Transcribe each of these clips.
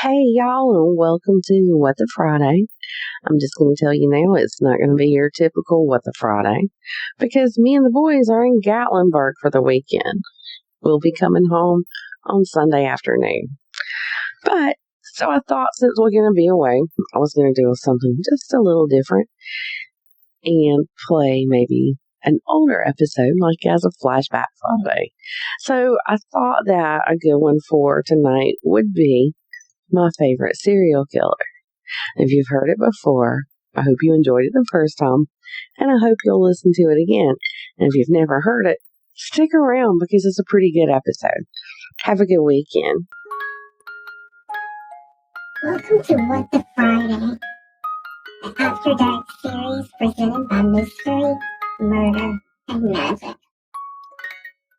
Hey y'all, and welcome to What the Friday. I'm just going to tell you now, it's not going to be your typical What the Friday because me and the boys are in Gatlinburg for the weekend. We'll be coming home on Sunday afternoon. So I thought since we're going to be away, I was going to do something just a little different and play maybe an older episode like as a Flashback Friday. So I thought that a good one for tonight would be my favorite serial killer. If you've heard it before, I hope you enjoyed it the first time, and I hope you'll listen to it again. And if you've never heard it, stick around because it's a pretty good episode. Have a good weekend. Welcome to What the Friday, the After Dark series presented by Mystery Murder Magick.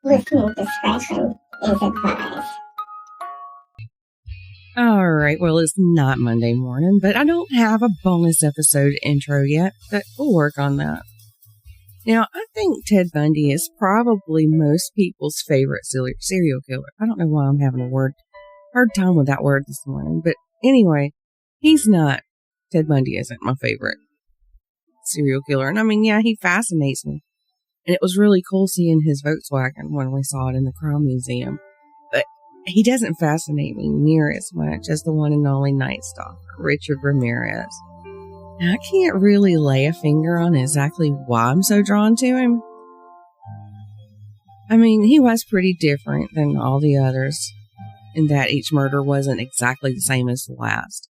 Listener discretion is advised. All right, well, it's not Monday morning, but I don't have a bonus episode intro yet, but we'll work on that. Now, I think Ted Bundy is probably most people's favorite serial killer. I don't know why I'm having a hard time with that word this morning, but anyway, he's not. Ted Bundy isn't my favorite serial killer. And I mean, yeah, he fascinates me. And it was really cool seeing his Volkswagen when we saw it in the Crime Museum. But he doesn't fascinate me near as much as the one and only Night Stalker, Richard Ramirez. Now, I can't really lay a finger on exactly why I'm so drawn to him. I mean, he was pretty different than all the others in that each murder wasn't exactly the same as the last.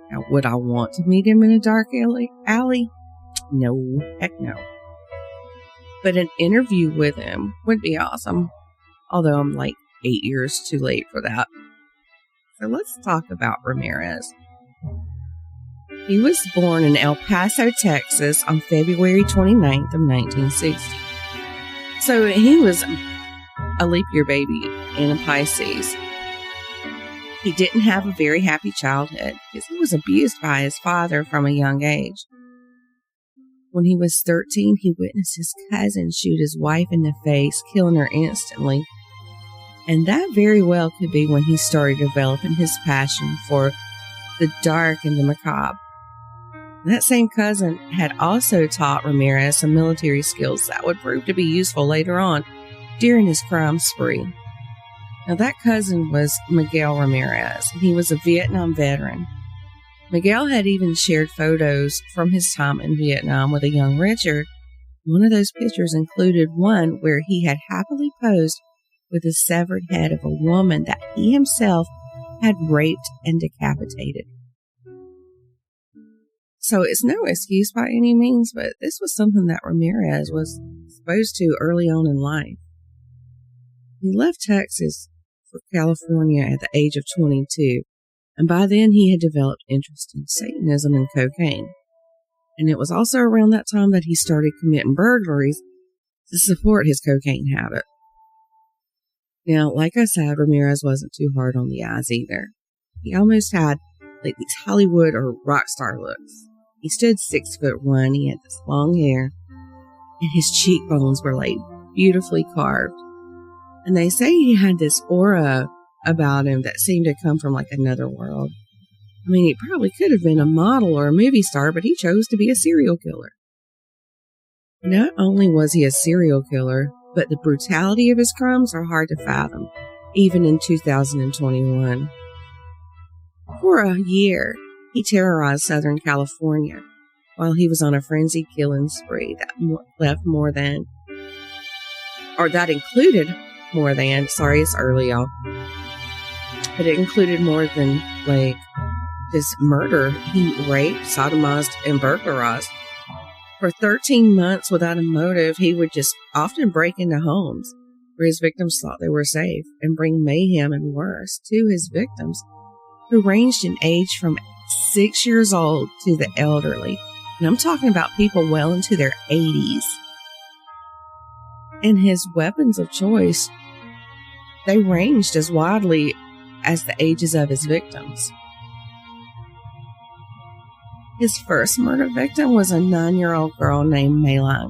Now, would I want to meet him in a dark alley? No, heck no. But an interview with him would be awesome, although I'm like 8 years too late for that. So let's talk about Ramirez. He was born in El Paso, Texas on February 29th of 1960. So he was a leap year baby and a Pisces. He didn't have a very happy childhood because he was abused by his father from a young age. When he was 13, he witnessed his cousin shoot his wife in the face, killing her instantly. And that very well could be when he started developing his passion for the dark and the macabre. That same cousin had also taught Ramirez some military skills that would prove to be useful later on during his crime spree. Now, that cousin was Miguel Ramirez, and he was a Vietnam veteran. Miguel had even shared photos from his time in Vietnam with a young Richard. One of those pictures included one where he had happily posed with the severed head of a woman that he himself had raped and decapitated. So it's no excuse by any means, but this was something that Ramirez was exposed to early on in life. He left Texas for California at the age of 22, and by then he had developed interest in Satanism and cocaine. And it was also around that time that he started committing burglaries to support his cocaine habit. Now, like I said, Ramirez wasn't too hard on the eyes either. He almost had like these Hollywood or rock star looks. He stood 6'1", he had this long hair, and his cheekbones were like beautifully carved. And they say he had this aura about him that seemed to come from like another world. I mean, he probably could have been a model or a movie star, but he chose to be a serial killer. Not only was he a serial killer, but the brutality of his crimes are hard to fathom, even in 2021. For a year, he terrorized Southern California while he was on a frenzied killing spree that included more than, sorry, it's early, y'all. But it included more than, like, this murder. He raped, sodomized, and burglarized. For 13 months without a motive, he would just often break into homes where his victims thought they were safe and bring mayhem and worse to his victims, who ranged in age from 6 years old to the elderly. And I'm talking about people well into their 80s. And his weapons of choice, they ranged as widely as the ages of his victims. His first murder victim was a 9-year-old girl named Mei Lang.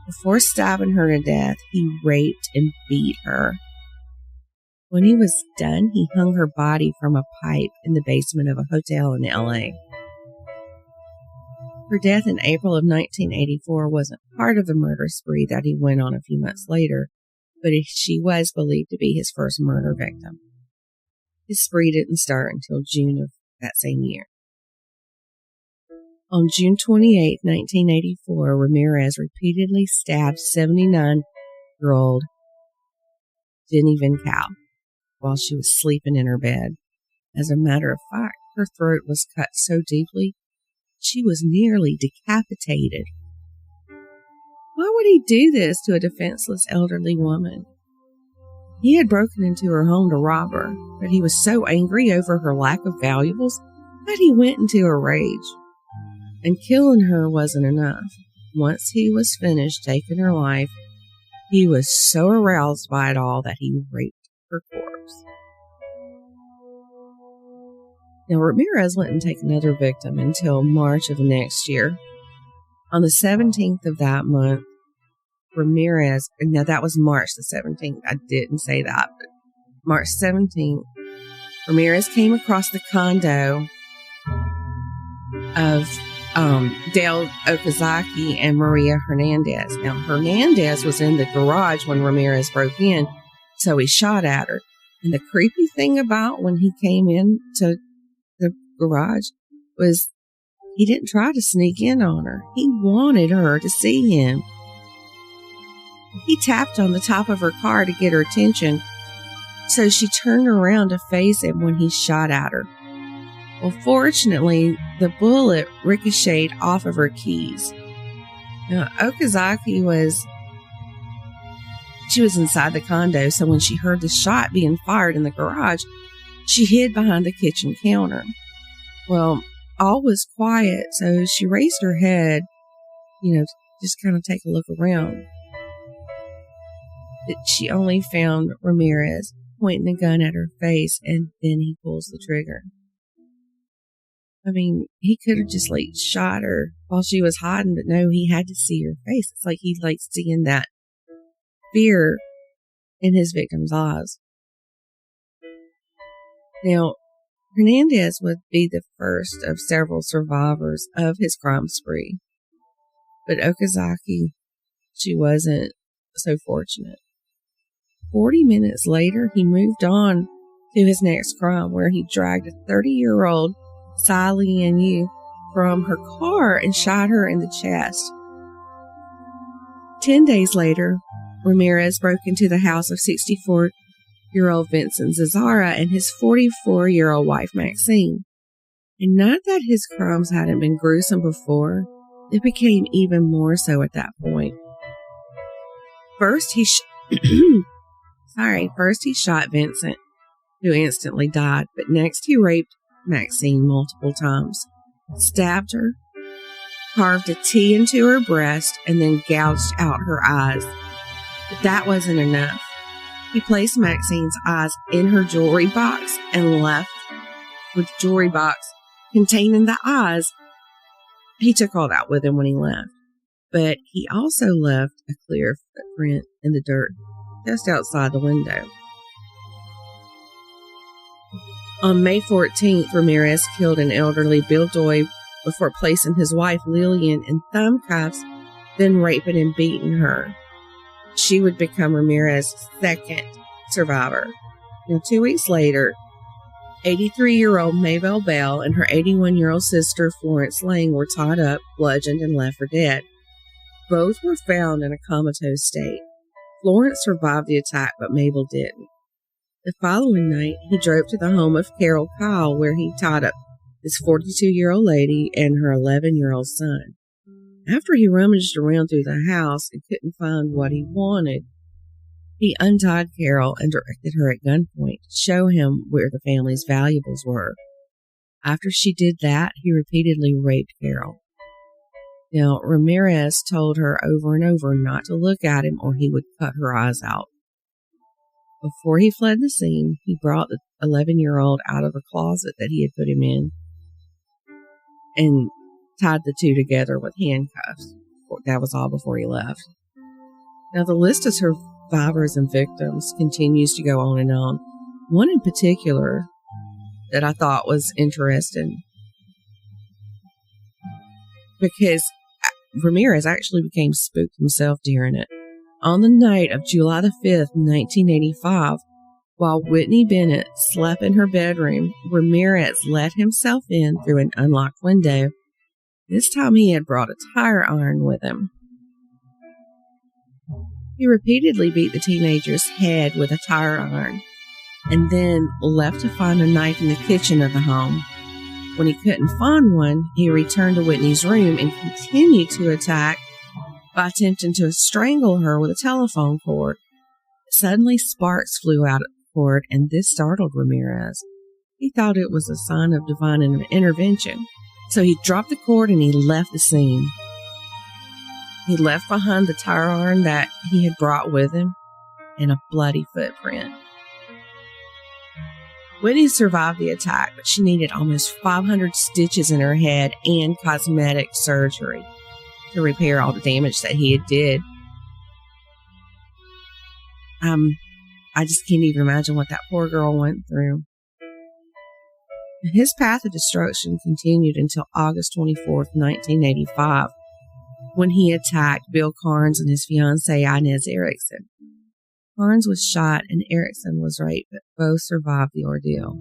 Before stabbing her to death, he raped and beat her. When he was done, he hung her body from a pipe in the basement of a hotel in L.A. Her death in April of 1984 wasn't part of the murder spree that he went on a few months later, but she was believed to be his first murder victim. His spree didn't start until June of that same year. On June 28, 1984, Ramirez repeatedly stabbed 79-year-old Jenny Van Cal while she was sleeping in her bed. As a matter of fact, her throat was cut so deeply, she was nearly decapitated. Why would he do this to a defenseless elderly woman? He had broken into her home to rob her, but he was so angry over her lack of valuables that he went into a rage. And killing her wasn't enough. Once he was finished taking her life, he was so aroused by it all that he raped her corpse. Now, Ramirez wouldn't take another victim until March of the next year. On the 17th of that month, Ramirez, now that was March the 17th, I didn't say that, but March 17th, Ramirez came across the condo of Dale Okazaki and Maria Hernandez. Now, Hernandez was in the garage when Ramirez broke in, so he shot at her. And the creepy thing about when he came into the garage was he didn't try to sneak in on her. He wanted her to see him. He tapped on the top of her car to get her attention, so she turned around to face him when he shot at her. Well, fortunately, the bullet ricocheted off of her keys. Now, Okazaki was inside the condo, so when she heard the shot being fired in the garage, she hid behind the kitchen counter. Well, all was quiet, so she raised her head, just kind of take a look around. But she only found Ramirez pointing the gun at her face, and then he pulls the trigger. I mean, he could have just shot her while she was hiding, but no, he had to see her face. It's like he likes seeing that fear in his victim's eyes. Now, Hernandez would be the first of several survivors of his crime spree, but Okazaki, she wasn't so fortunate. 40 minutes later, he moved on to his next crime, where he dragged a 30-year-old Sally Yu from her car and shot her in the chest. 10 days later, Ramirez broke into the house of 64-year-old Vincent Zazzara and his 44-year-old wife, Maxine. And not that his crimes hadn't been gruesome before, it became even more so at that point. First, he shot Vincent, who instantly died, but next he raped Maxine multiple times, stabbed her, carved a T into her breast, and then gouged out her eyes. But that wasn't enough. He placed Maxine's eyes in her jewelry box and left with the jewelry box containing the eyes. He took all that with him when he left. But he also left a clear footprint in the dirt just outside the window. On May 14th, Ramirez killed an elderly Bildoy before placing his wife Lillian in thumb cuffs, then raping and beating her. She would become Ramirez's second survivor. Now, 2 weeks later, 83-year-old Maybelle Bell and her 81-year-old sister Florence Lang were tied up, bludgeoned, and left for dead. Both were found in a comatose state. Florence survived the attack, but Mabel didn't. The following night, he drove to the home of Carol Kyle, where he tied up this 42-year-old lady and her 11-year-old son. After he rummaged around through the house and couldn't find what he wanted, he untied Carol and directed her at gunpoint to show him where the family's valuables were. After she did that, he repeatedly raped Carol. Now, Ramirez told her over and over not to look at him or he would cut her eyes out. Before he fled the scene, he brought the 11-year-old out of a closet that he had put him in and tied the two together with handcuffs. That was all before he left. Now, the list of survivors and victims continues to go on and on. One in particular that I thought was interesting because Ramirez actually became spooked himself during it. On the night of July the 5th, 1985, while Whitney Bennett slept in her bedroom, Ramirez let himself in through an unlocked window. This time he had brought a tire iron with him. He repeatedly beat the teenager's head with a tire iron and then left to find a knife in the kitchen of the home. When he couldn't find one, he returned to Whitney's room and continued to attack by attempting to strangle her with a telephone cord. Suddenly, sparks flew out of the cord, and this startled Ramirez. He thought it was a sign of divine intervention, so he dropped the cord and he left the scene. He left behind the tire iron that he had brought with him and a bloody footprint. Whitney survived the attack, but she needed almost 500 stitches in her head and cosmetic surgery to repair all the damage that he had did. I just can't even imagine what that poor girl went through. His path of destruction continued until August 24th, 1985, when he attacked Bill Carnes and his fiancée Inez Erickson. Carnes was shot and Erickson was raped, but both survived the ordeal.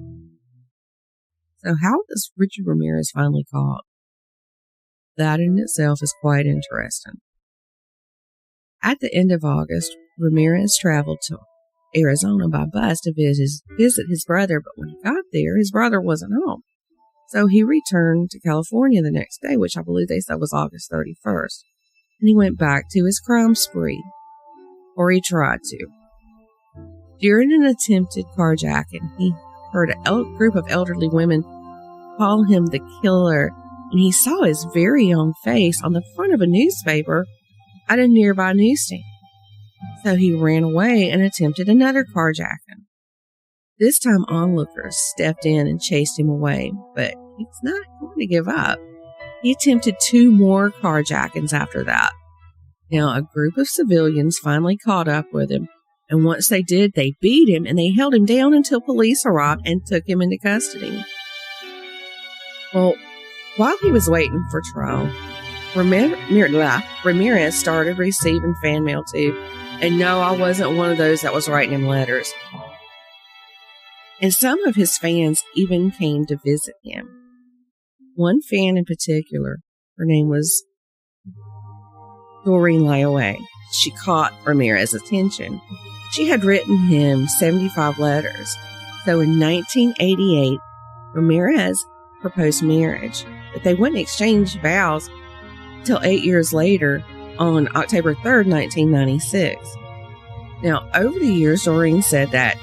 So how was Richard Ramirez finally caught? That in itself is quite interesting. At the end of August, Ramirez traveled to Arizona by bus to visit his brother, but when he got there, his brother wasn't home. So he returned to California the next day, which I believe they said was August 31st. And he went back to his crime spree, or he tried to. During an attempted carjacking, he heard a group of elderly women call him the killer, and he saw his very own face on the front of a newspaper at a nearby newsstand. So he ran away and attempted another carjacking. This time onlookers stepped in and chased him away, but he's not going to give up. He attempted 2 more carjackings after that. Now, a group of civilians finally caught up with him, and once they did, they beat him and they held him down until police arrived and took him into custody. Well, while he was waiting for trial, Ramirez started receiving fan mail too. And no, I wasn't one of those that was writing him letters. And some of his fans even came to visit him. One fan in particular, her name was Doreen Layoe. She caught Ramirez's attention. She had written him 75 letters. So in 1988, Ramirez proposed marriage, but they wouldn't exchange vows until 8 years later on October 3rd, 1996. Now, over the years, Doreen said that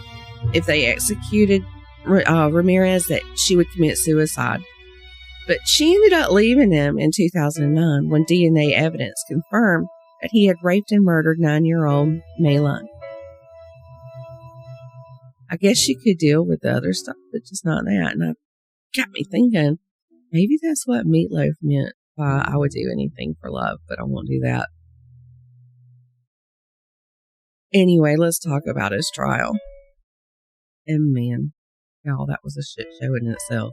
if they executed Ramirez, that she would commit suicide. But she ended up leaving him in 2009 when DNA evidence confirmed that he had raped and murdered 9-year-old Maylon. I guess she could deal with the other stuff, but just not that. And it got me thinking, maybe that's what Meatloaf meant by I would do anything for love, but I won't do that. Anyway, let's talk about his trial. And man, y'all, that was a shit show in itself.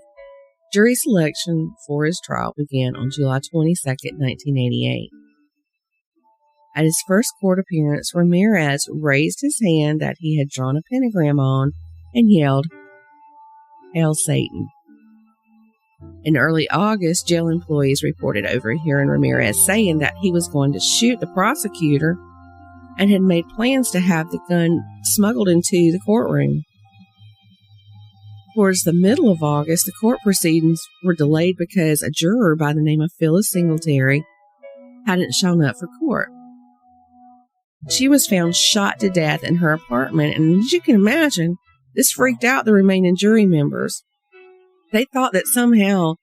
Jury selection for his trial began on July 22nd, 1988. At his first court appearance, Ramirez raised his hand that he had drawn a pentagram on and yelled, "Hail Satan." In early August, jail employees reported overhearing Ramirez saying that he was going to shoot the prosecutor and had made plans to have the gun smuggled into the courtroom. Towards the middle of August, the court proceedings were delayed because a juror by the name of Phyllis Singletary hadn't shown up for court. She was found shot to death in her apartment, and as you can imagine, this freaked out the remaining jury members. They thought that somehow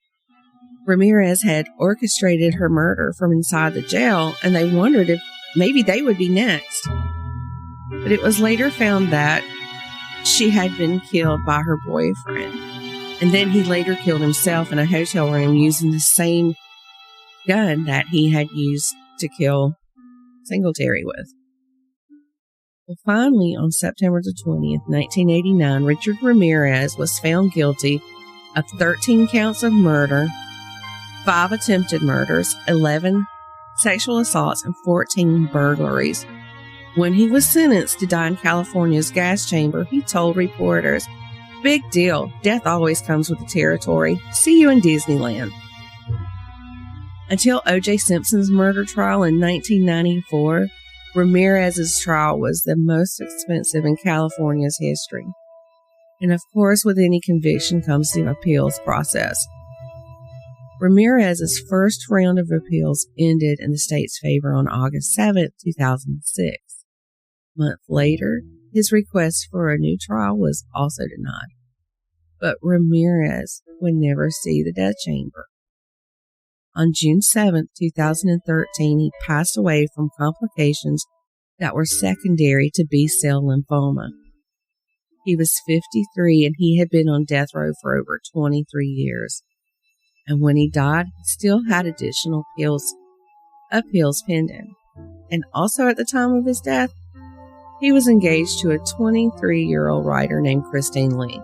Ramirez had orchestrated her murder from inside the jail, and they wondered if maybe they would be next. But it was later found that she had been killed by her boyfriend. And then he later killed himself in a hotel room using the same gun that he had used to kill Singletary with. Well, finally, on September the 20th, 1989, Richard Ramirez was found guilty of 13 counts of murder, 5 attempted murders, 11 sexual assaults, and 14 burglaries. When he was sentenced to die in California's gas chamber, he told reporters, "Big deal. Death always comes with the territory. See you in Disneyland." Until O.J. Simpson's murder trial in 1994, Ramirez's trial was the most expensive in California's history. And of course, with any conviction comes the appeals process. Ramirez's first round of appeals ended in the state's favor on August 7, 2006. A month later, his request for a new trial was also denied. But Ramirez would never see the death chamber. On June 7, 2013, he passed away from complications that were secondary to B-cell lymphoma. He was 53 and he had been on death row for over 23 years. And when he died, he still had additional appeals pending. And also at the time of his death, he was engaged to a 23-year-old writer named Christine Lee.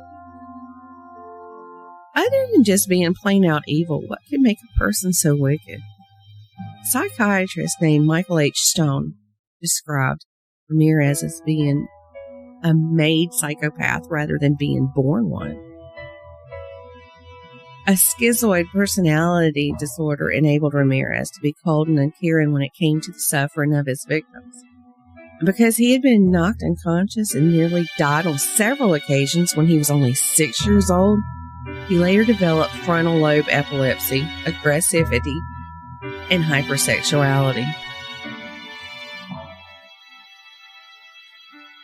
Other than just being plain out evil, what could make a person so wicked? A psychiatrist named Michael H. Stone described Ramirez as being a made psychopath rather than being born one. A schizoid personality disorder enabled Ramirez to be cold and uncaring when it came to the suffering of his victims. And because he had been knocked unconscious and nearly died on several occasions when he was only 6 years old, he later developed frontal lobe epilepsy, aggressivity, and hypersexuality.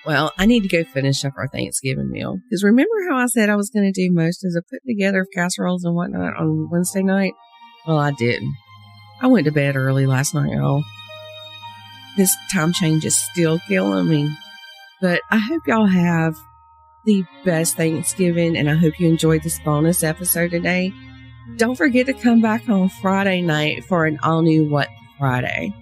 Well, I need to go finish up our Thanksgiving meal. Because remember how I said I was going to do most of the putting together of casseroles and whatnot on Wednesday night? Well, I didn't. I went to bed early last night, y'all. This time change is still killing me. But I hope y'all have the best Thanksgiving, and I hope you enjoyed this bonus episode today. Don't forget to come back on Friday night for an all-new What Friday.